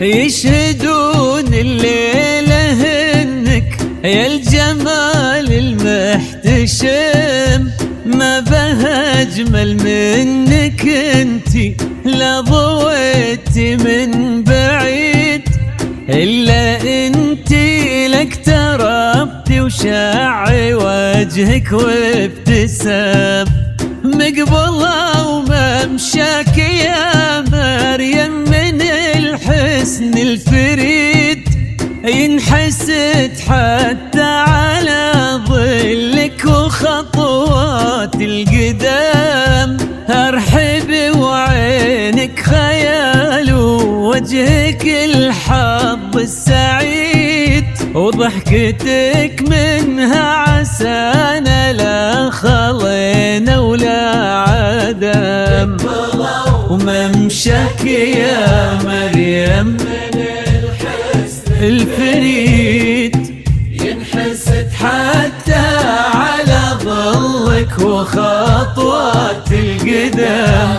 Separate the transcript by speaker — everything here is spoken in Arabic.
Speaker 1: يشهدون الليلة انك يا الجمال المحتشم، ما بها اجمل منك انتي لا ضويتي من بعيد، الا انتي لك تربتي وشعي وجهك وابتسام، مقبضة وممشاك يا مريم من الحسن الفريد، ينحسد حتى على ظلك وخطوات القدام، ارحب وعينك خيال ووجهك الحظ السعيد، وضحكتك منها عسانا لا خلينا ولا عدم، وممشاك يا مريم من الحسن الفريد، ينحسد حتى على ظلك وخطوات القدام،